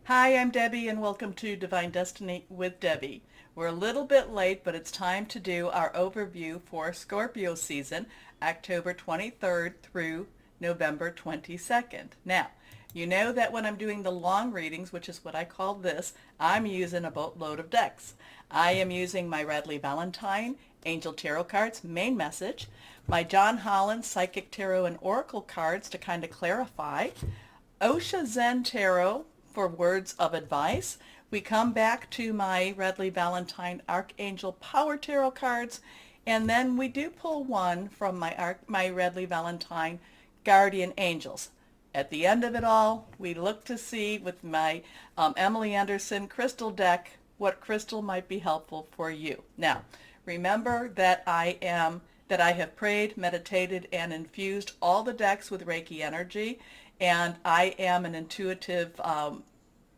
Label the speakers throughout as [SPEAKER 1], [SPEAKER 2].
[SPEAKER 1] Hi, I'm Debbie and welcome to Divine Destiny with Debbie. We're a little bit late, but it's time to do our overview for Scorpio season, October 23rd through November 22nd. Now, you know that when I'm doing the long readings, which is what I call this, I'm using a boatload of decks. I am using my Radley Valentine Angel Tarot cards, main message, my John Holland Psychic Tarot and Oracle cards to kind of clarify, Osha Zen Tarot for words of advice. We come back to my Radley Valentine Archangel Power Tarot cards, and then we do pull one from my Radley Valentine Guardian Angels. At the end of it all, we look to see with my Emily Anderson crystal deck what crystal might be helpful for you. Now, remember that I have prayed, meditated, and infused all the decks with Reiki energy, and I am an intuitive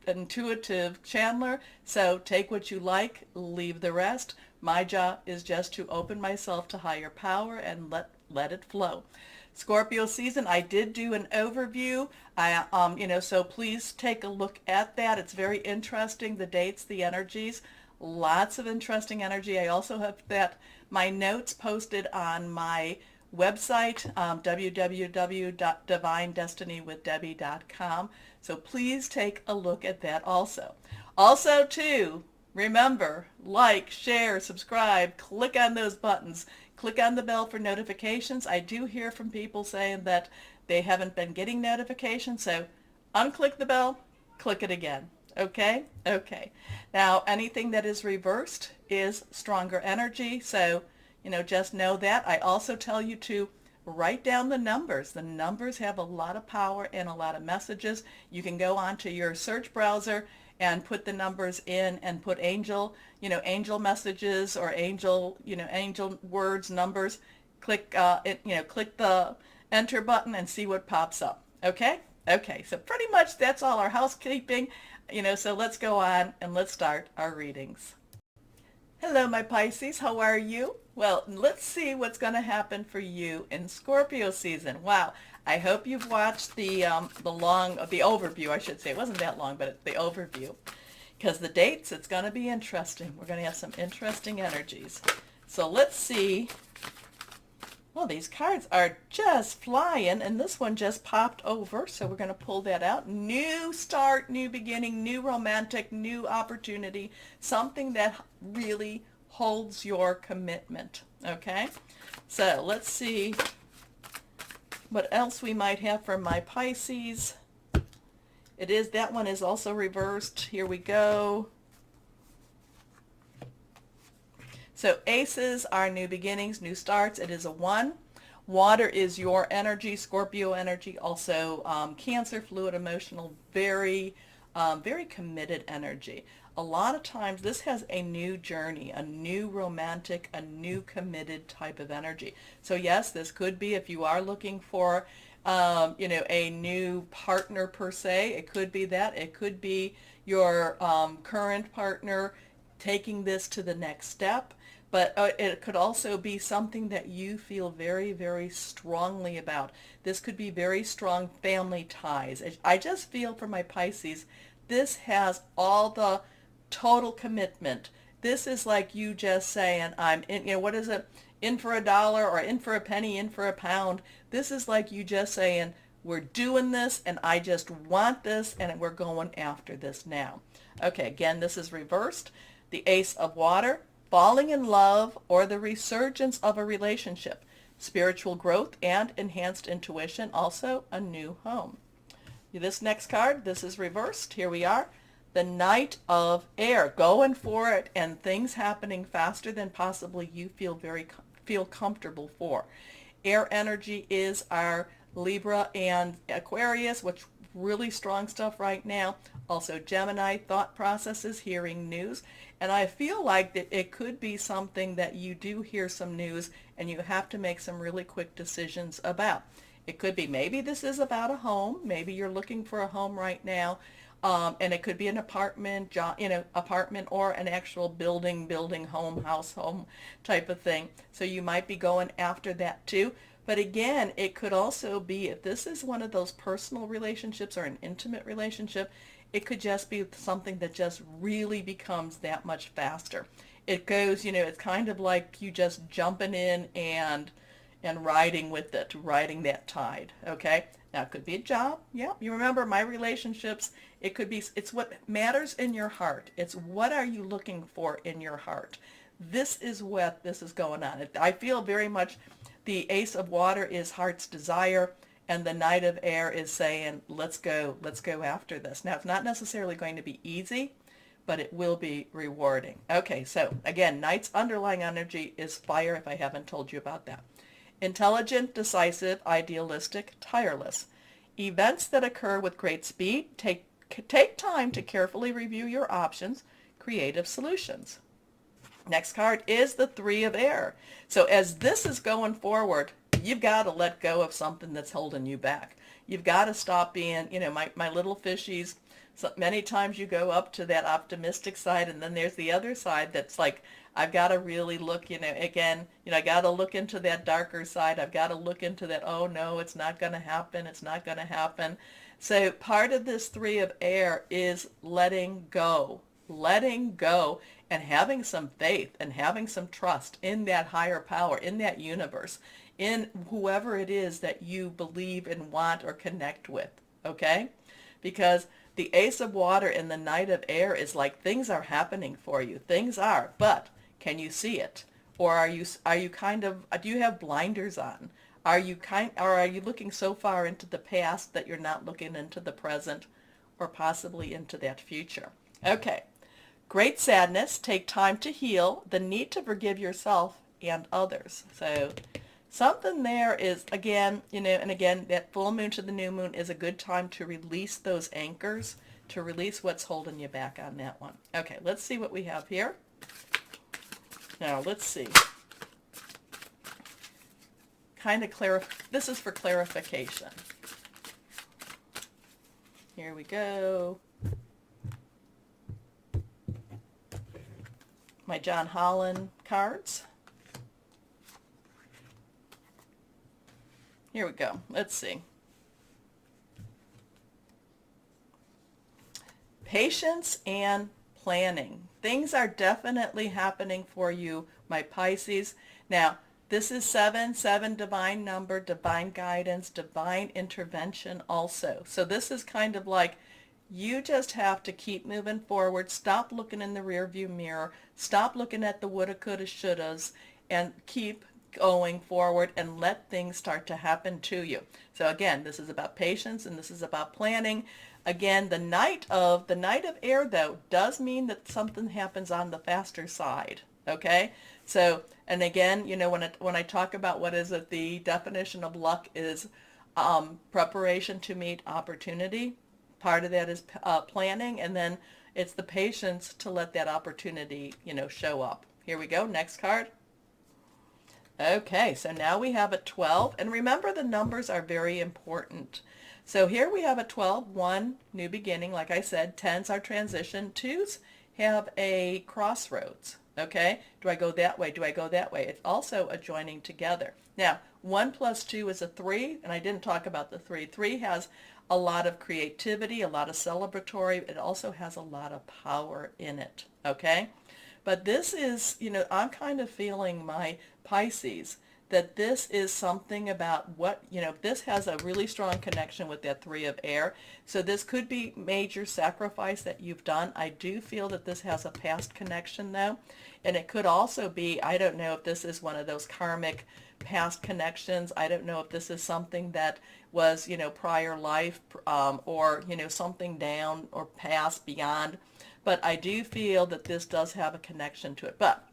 [SPEAKER 1] channeler, so take what you like, leave the rest. My job is just to open myself to higher power and let it flow. Scorpio season, I did do an overview. So please take a look at that. It's very interesting, the dates, the energies, lots of interesting energy. I also have my notes posted on my website, www.divinedestinywithdebbie.com. So please take a look at that also. Also, too, remember, like, share, subscribe, click on those buttons, click on the bell for notifications. I do hear from people saying that they haven't been getting notifications, so unclick the bell, click it again. Okay? Okay. Now, anything that is reversed is stronger energy, so just know that. I also tell you to write down the numbers. The numbers have a lot of power and a lot of messages. You can go onto your search browser and put the numbers in and put angel messages or angel words, numbers. Click the enter button and see what pops up. Okay? Okay. So pretty much that's all our housekeeping. So let's go on and let's start our readings. Hello, my Pisces. How are you? Well, let's see what's going to happen for you in Scorpio season. Wow. I hope you've watched the overview, I should say. It wasn't that long, but the overview. Because the dates, it's going to be interesting. We're going to have some interesting energies. So let's see. Well, these cards are just flying, and this one just popped over, so we're going to pull that out. New start, new beginning, new romantic, new opportunity, something that really holds your commitment, okay? So let's see what else we might have for my Pisces. That one is also reversed. Here we go. So aces are new beginnings, new starts. It is a 1. Water is your energy, Scorpio energy, also Cancer, fluid, emotional, very committed energy. A lot of times this has a new journey, a new romantic, a new committed type of energy. So yes, this could be if you are looking for a new partner per se. It could be that. It could be your current partner taking this to the next step. But it could also be something that you feel very, very strongly about. This could be very strong family ties. I just feel for my Pisces, this has all the total commitment. This is like you just saying, I'm in, what is it? In for a dollar or in for a penny, in for a pound. This is like you just saying, we're doing this and I just want this and we're going after this now. Okay, again, this is reversed. The Ace of Water. Falling in love or the resurgence of a relationship, spiritual growth and enhanced intuition, also a new home. This next card, this is reversed. Here we are. The Knight of Air, going for it and things happening faster than possibly you feel comfortable for. Air energy is our Libra and Aquarius, which really strong stuff right now. Also Gemini, thought processes, hearing news. And I feel like that it could be something that you do hear some news and you have to make some really quick decisions about. It could be maybe this is about a home. Maybe you're looking for a home right now. And it could be an apartment, apartment or an actual building, home, house, home type of thing. So you might be going after that too. But again, it could also be, if this is one of those personal relationships or an intimate relationship, It could just be something that just really becomes that much faster. It goes, it's kind of like you just jumping in and riding with it, riding that tide, okay? Now, it could be a job. Yeah, you remember my relationships, it could be, it's what matters in your heart. It's what are you looking for in your heart. This is what this is going on. I feel very much the Ace of Water is heart's desire, and the Knight of Air is saying, let's go after this. Now, it's not necessarily going to be easy, but it will be rewarding. Okay, so again, Knight's underlying energy is fire, if I haven't told you about that. Intelligent, decisive, idealistic, tireless. Events that occur with great speed. Take time to carefully review your options. Creative solutions. Next card is the Three of Air. So as this is going forward, you've got to let go of something that's holding you back. You've got to stop being, my little fishies. So many times you go up to that optimistic side, and then there's the other side that's like, I've got to really look, again, I got to look into that darker side. I've got to look into that, oh no, it's not going to happen. It's not going to happen. So part of this Three of Air is letting go, and having some faith and having some trust in that higher power, in that universe, in whoever it is that you believe and want or connect with, okay? Because the Ace of Water and the Knight of Air is like things are happening for you. Things are, but can you see it? Or are you kind of, do you have blinders on? Are you looking so far into the past that you're not looking into the present or possibly into that future? Okay. Great sadness. Take time to heal. The need to forgive yourself and others. So something there is, again, and again, that full moon to the new moon is a good time to release those anchors, to release what's holding you back on that one. Okay, let's see what we have here. Now, let's see. This is for clarification. Here we go. My John Holland cards. Here we go. Let's see. Patience and planning. Things are definitely happening for you, my Pisces. Now, this is 7, divine number, divine guidance, divine intervention also. So this is kind of like you just have to keep moving forward. Stop looking in the rearview mirror. Stop looking at the woulda, coulda, shouldas, and keep going forward and let things start to happen to you. So again, this is about patience and this is about planning. Again, the Knight of Air, though, does mean that something happens on the faster side. Okay? So, and again, when I talk about what is it, the definition of luck is preparation to meet opportunity. Part of that is planning, and then it's the patience to let that opportunity, show up. Here we go. Next card. Okay, so now we have a 12, and remember the numbers are very important. So here we have a 12, 1, new beginning, like I said. 10s are transition. 2s have a crossroads, okay? Do I go that way? Do I go that way? It's also a joining together. Now, 1 plus 2 is a 3, and I didn't talk about the 3. 3 has a lot of creativity, a lot of celebratory. It also has a lot of power in it, okay? But this is, I'm kind of feeling, my Pisces, that this is something about what, this has a really strong connection with that 3 of Air. So this could be major sacrifice that you've done. I do feel that this has a past connection, though. And it could also be, I don't know if this is one of those karmic past connections. I don't know if this is something that was, prior life or, something down or past, beyond. But I do feel that this does have a connection to it. But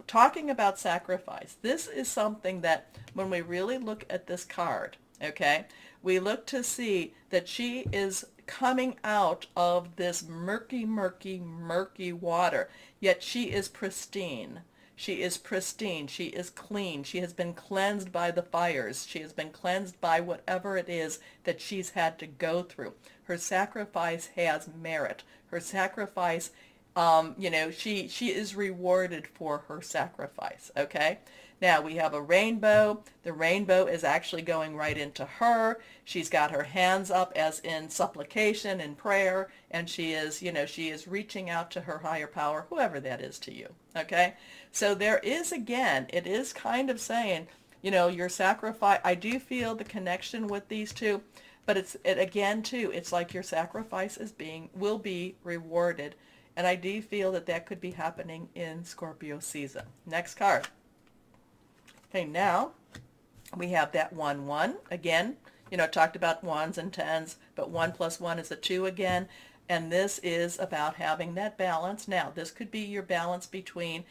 [SPEAKER 1] talking about sacrifice, this is something that when we really look at this card, okay, we look to see that she is coming out of this murky, murky, murky water, yet she is pristine. She is pristine. She is clean. She has been cleansed by the fires. She has been cleansed by whatever it is that she's had to go through. Her sacrifice has merit. Her sacrifice You know, she is rewarded for her sacrifice, okay? Now we have a rainbow. The rainbow is actually going right into her. She's got her hands up as in supplication and prayer, and she is, you know, she is reaching out to her higher power, whoever that is to you, okay? So there is, again, it is kind of saying, you know, your sacrifice, I do feel the connection with these two, but it again too, it's like your sacrifice will be rewarded. And I do feel that that could be happening in Scorpio season. Next card. Okay, now we have that 1-1. Again, you know, I talked about ones and tens, but 1 plus 1 is a 2 again. And this is about having that balance. Now, this could be your balance between,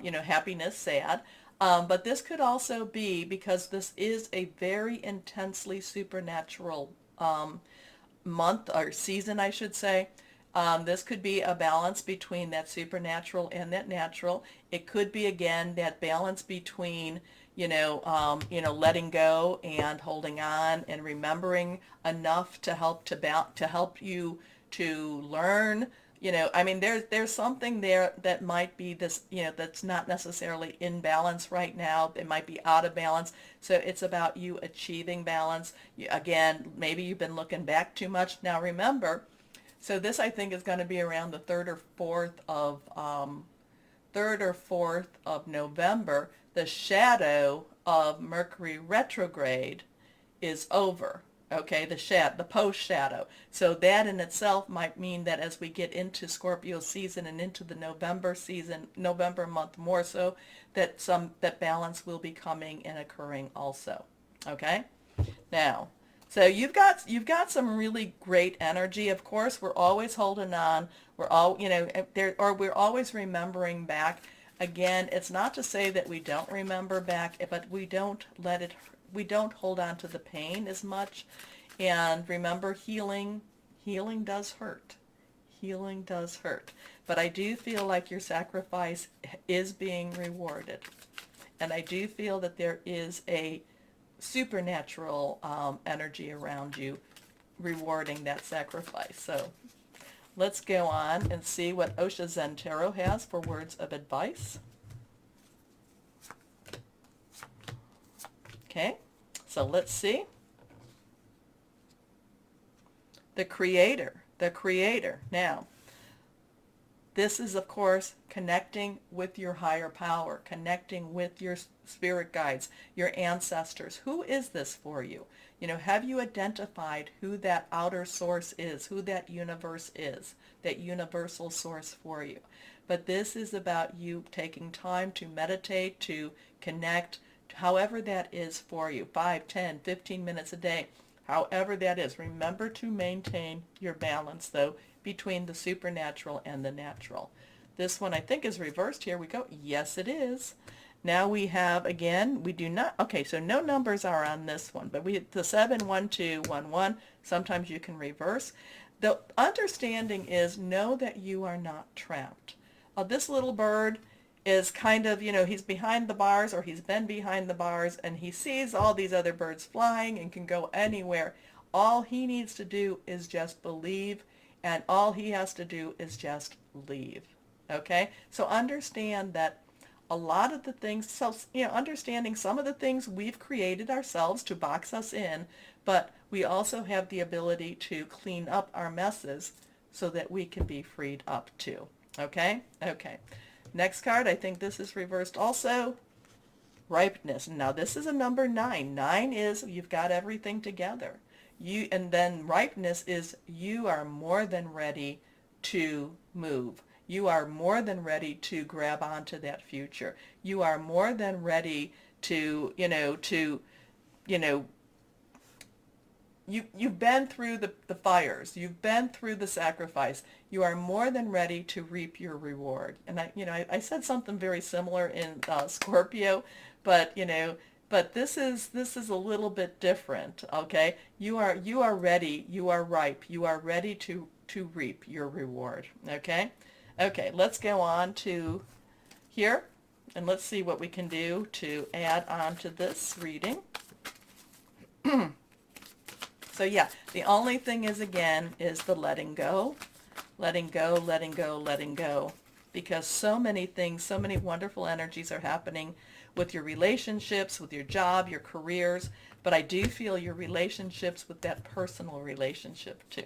[SPEAKER 1] you know, happiness, sad. But this could also be, because this is a very intensely supernatural month, or season, I should say. This could be a balance between that supernatural and that natural. It could be, again, that balance between, you know, letting go and holding on and remembering enough to help you to learn. You know, I mean, there's something there that might be this, you know, that's not necessarily in balance right now. It might be out of balance. So it's about you achieving balance. Again, maybe you've been looking back too much. Now remember, so this, I think, is going to be around the 3rd or 4th of November. The shadow of Mercury retrograde is over. Okay, the post shadow. So that in itself might mean that as we get into Scorpio season and into the November season, November month more so, that balance will be coming and occurring also. Okay? Now, so you've got some really great energy. Of course, we're always holding on. We're all, you know, we're always remembering back. Again, it's not to say that we don't remember back, but we don't hold on to the pain as much. And remember, healing does hurt. Healing does hurt. But I do feel like your sacrifice is being rewarded. And I do feel that there is a supernatural energy around you rewarding that sacrifice. So let's go on and see what Osha Zen Tarot has for words of advice. Okay, so let's see. The Creator. Now, this is, of course, connecting with your higher power, connecting with your spirit guides, your ancestors. Who is this for you? You know, have you identified who that outer source is, who that universe is, that universal source for you? But this is about you taking time to meditate, to connect, however that is for you, 5, 10, 15 minutes a day, however that is. Remember to maintain your balance, though, between the supernatural and the natural. This one, I think, is reversed. Here we go. Yes, it is. Now we have, again, we do not, okay, so no numbers are on this one, but the 7, 1, 2, 1, 1, sometimes you can reverse. The understanding is, know that you are not trapped. This little bird is kind of, you know, he's behind the bars, or he's been behind the bars, and he sees all these other birds flying and can go anywhere. All he needs to do is just believe, and all he has to do is just leave. Okay? So understand that a lot of the things, so, you know, understanding some of the things we've created ourselves to box us in, but we also have the ability to clean up our messes so that we can be freed up too. Okay? Okay. Next card, I think this is reversed also. Ripeness. Now this is a number 9. 9 is you've got everything together. And then ripeness is you are more than ready to move. You are more than ready to grab onto that future. You are more than ready to, you've been through the fires. You've been through the sacrifice. You are more than ready to reap your reward. And I said something very similar in Scorpio, but this is a little bit different. Okay, you are ready. You are ripe. You are ready to reap your reward. Okay. Okay, let's go on to here, and let's see what we can do to add on to this reading. So yeah, the only thing is, again, is the letting go. letting go, letting go, letting go. Because so many things, so many wonderful energies are happening with your relationships, with your job, your careers. But I do feel your relationships with that personal relationship too.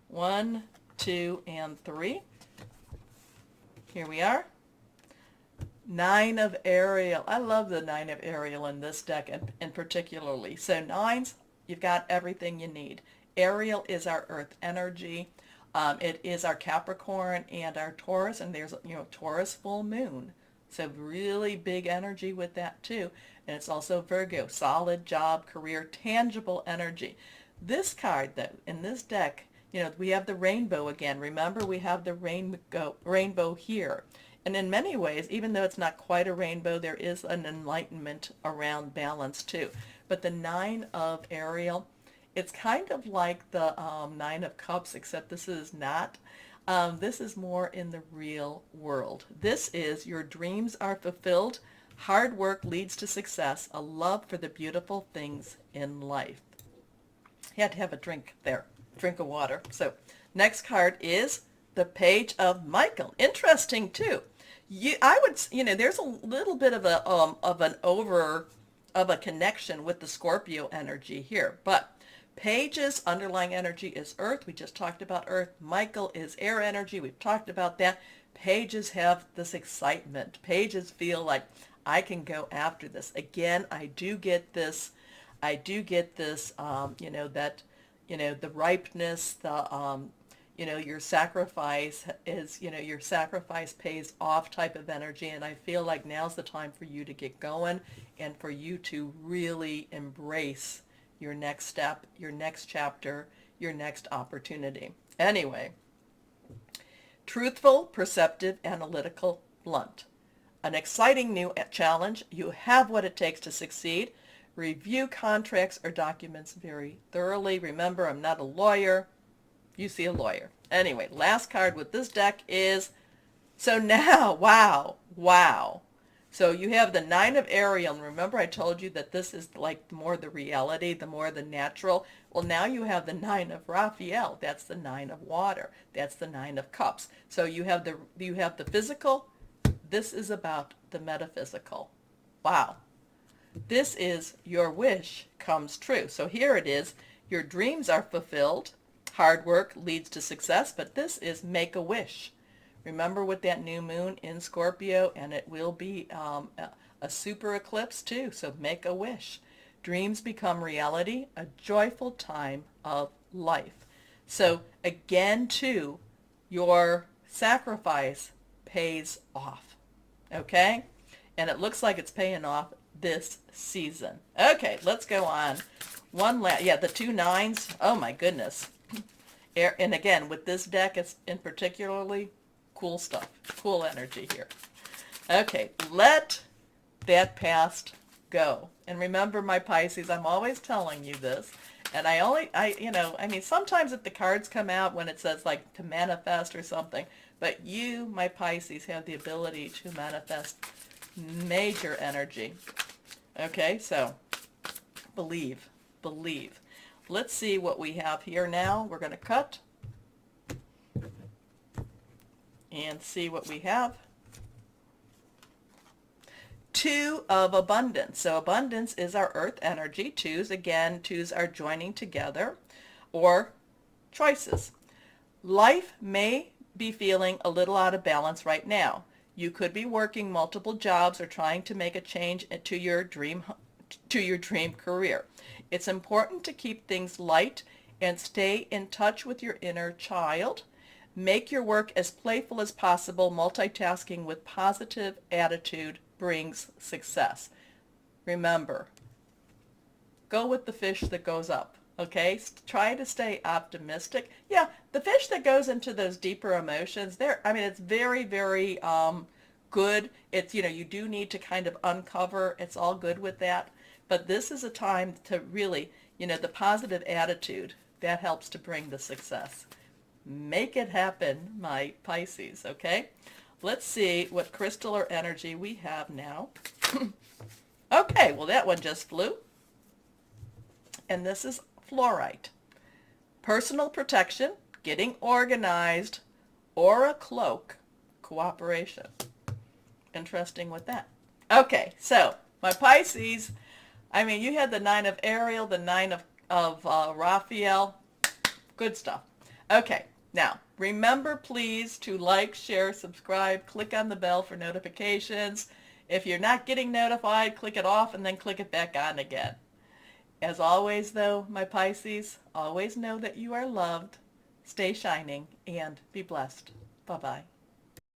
[SPEAKER 1] 1, 2, and 3. Here we are. 9 of Ariel. I love the 9 of Ariel in this deck and particularly. So 9s, you've got everything you need. Ariel is our earth energy. It is our Capricorn and our Taurus, and there's, Taurus full moon. So really big energy with that too. And it's also Virgo, solid job, career, tangible energy. This card though, in this deck, we have the rainbow again. Remember, we have the rainbow here. And in many ways, even though it's not quite a rainbow, there is an enlightenment around balance too. But the 9 of Ariel, it's kind of like the 9 of Cups, except this is not. This is more in the real world. This is your dreams are fulfilled, hard work leads to success, a love for the beautiful things in life. You had to have a drink there, drink of water. So next card is the Page of Michael. Interesting too. There's a little bit of a connection with the Scorpio energy here, but Page's underlying energy is Earth. We just talked about Earth. Michael is air energy. We've talked about that. Pages have this excitement. Pages feel like I can go after this. Again, I do get this, the ripeness, your sacrifice is, your sacrifice pays off type of energy. And I feel like now's the time for you to get going and for you to really embrace your next step, your next chapter, your next opportunity. Anyway, truthful, perceptive, analytical, blunt. An exciting new challenge. You have what it takes to succeed. Review contracts or documents very thoroughly. Remember, I'm not a lawyer. You see a lawyer. Anyway, last card with this deck is, so now, wow. So you have the 9 of Ariel. And remember I told you that this is like more the reality, the more the natural. Well, now you have the 9 of Raphael. That's the 9 of water. That's the 9 of Cups. So you have the physical. This is about the metaphysical. Wow. This is your wish comes true. So here it is. Your dreams are fulfilled. Hard work leads to success, but this is make a wish. Remember with that new moon in Scorpio, and it will be a super eclipse too, so make a wish. Dreams become reality, a joyful time of life. So again too, your sacrifice pays off, okay? And it looks like it's paying off this season. Okay, let's go on. The 2 9s, oh my goodness. And again, with this deck, it's in particularly cool stuff, cool energy here. Okay, let that past go. And remember, my Pisces, I'm always telling you this. And sometimes if the cards come out when it says like to manifest or something, but you, my Pisces, have the ability to manifest major energy. Okay, so believe. Let's see what we have here now. We're going to cut and see what we have. 2 of abundance. So abundance is our earth energy. 2s are joining together or choices. Life may be feeling a little out of balance right now. You could be working multiple jobs or trying to make a change to your dream career. It's important to keep things light and stay in touch with your inner child. Make your work as playful as possible. Multitasking with positive attitude brings success. Remember, go with the fish that goes up, okay? Try to stay optimistic. Yeah, the fish that goes into those deeper emotions, it's very, very good. It's, you do need to kind of uncover. It's all good with that. But this is a time to really, the positive attitude, that helps to bring the success. Make it happen, my Pisces, okay? Let's see what crystal or energy we have now. Okay, well that one just flew. And this is fluorite. Personal protection, getting organized, or a cloak, cooperation. Interesting with that. Okay, so my Pisces, I mean, you had the 9 of Ariel, the 9 of Raphael. Good stuff. Okay, now remember please to like, share, subscribe, click on the bell for notifications. If you're not getting notified, click it off and then click it back on again. As always though, my Pisces, always know that you are loved, stay shining, and be blessed. Bye-bye.